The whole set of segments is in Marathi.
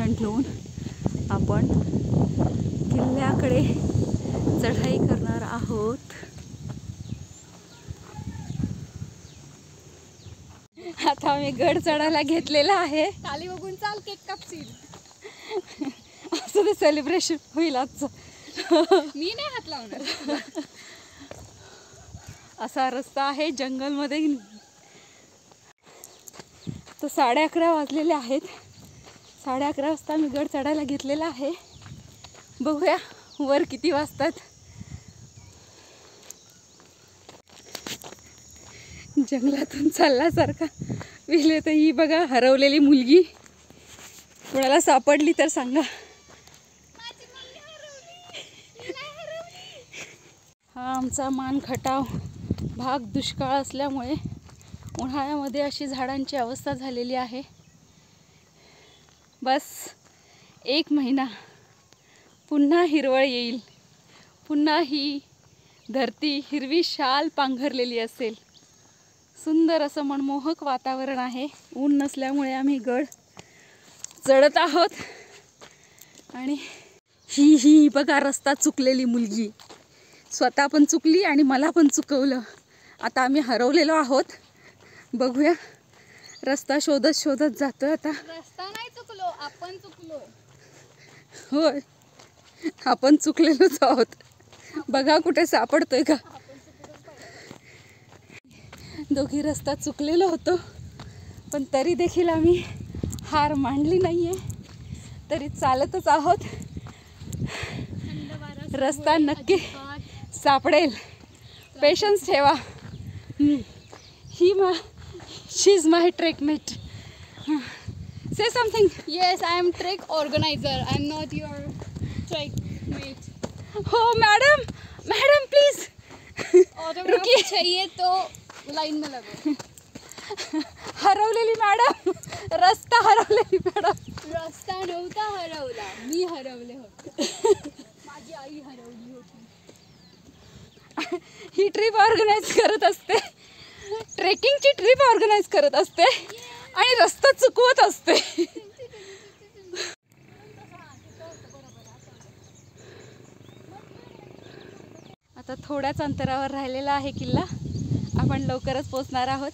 दर्शन घेऊन आपण किल्ल्याकडे चढाई करणार आहोत। आता आम्ही गड चढायला घेतलेला आहे। खाली बघून चाल, केक कापशील। असं ते सेलिब्रेशन होईल आजचं। मी नाही हात लावणार। असा रस्ता आहे जंगलमध्ये। तर 11:30 वाजलेले आहेत। 11:30 वाजता मी गड चढायला घेतलेला आहे। बघूया वर किती वाजतात। जंगलातून चालल्यासारखा विले तर ही बघा हरवलेली मुलगी। कोणाला सापडली तर सांगा। हा आमचा मानखटाव भाग दुष्काळ असल्यामुळे उन्हाळ्यामध्ये अशी झाडांची अवस्था झालेली आहे। बस 1 महिना पुन्हा हिरवळ येईल, पुन्हा ही धरती हिरवी शाल पांघरलेली असेल। सुंदर असं मनमोहक वातावरण आहे। ऊन नसल्यामुळे आम्ही गड चढत आहोत। आणि ही बघा रस्ता चुकलेली मुलगी स्वतः पण चुकली आणि मला पण चुकवलं। आता आम्ही हरवलेलो आहोत। बघूया रस्ता शोधत शोधत जातो। आता रस्ता नाही चुकलो, आपण चुकलो। होय आपण चुकलेलोच आहोत। बघा कुठे सापडतोय का। दोघी रस्ता चुकलेलो होतो, पण तरी देखील आम्ही हार मानली नाहीये। तरी चालतच आहोत। रस्ता नक्की सापडेल, पेशन्स ठेवा। She is my trekmate. Say something. Yes, I am trek organiser, I am not your trekmate. हो मैडम, मैडम प्लीज ऑटोग्राफ चाहिए तो लाइन में लगो। हरवलेली मॅडम, रस्ता हरवलेली मॅडम। रस्ता नव्हता हरवला, मी हरवले होते। माझी आई हरवली होती। ही ट्रिप ऑर्गनाइज करत असते, ट्रेकिंगची ट्रिप ऑर्गनाइज करत असते आणि रस्ता चुकवत असते। आता थोड्याच अंतरावर राहिलेला आहे किल्ला। आपण लवकरच पोहोचणार आहोत।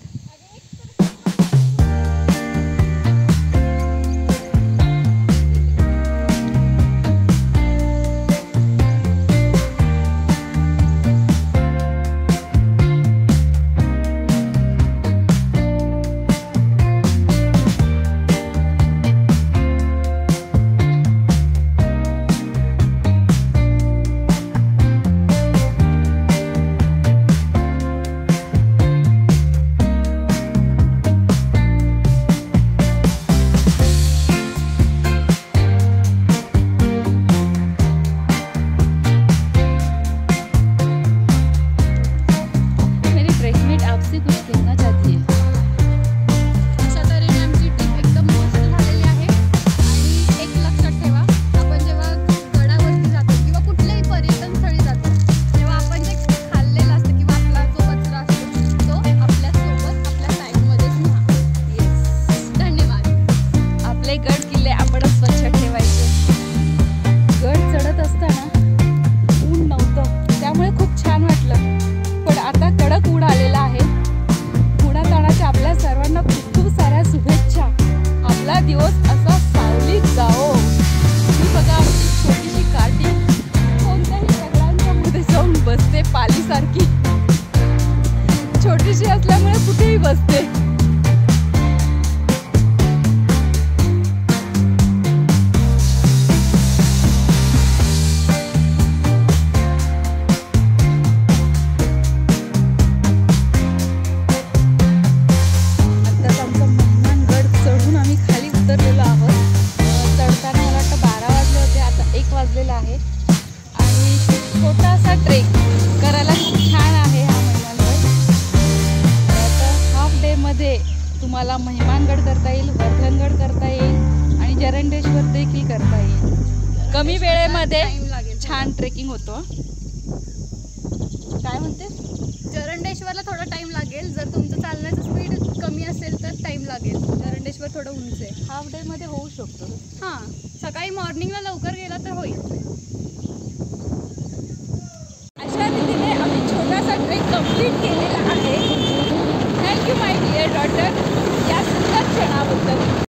पालीसारखी छोटीशी असल्यामुळे कुठेही बसते। तुम्हाला महिमानगड करता येईल, वर्धनगड करता येईल आणि जरंडेश्वर देखील करता येईल। कमी वेळेमध्ये छान ट्रेकिंग होतो। काय म्हणते? जरंडेश्वरला थोडा टाइम लागेल, जर तुमचं चालण्याचं स्पीड कमी असेल तर टाइम लागेल। लागेल. एरंडेश्वर थोडं उंच आहे. हाफ डे मध्ये होऊ शकतो. हां, सकाळी मॉर्निंगला लवकर गेला तर होईल. अशा रीतीने आम्ही छोटासा ट्रेक कंप्लीट केलेला आहे. Thank you my dear daughter.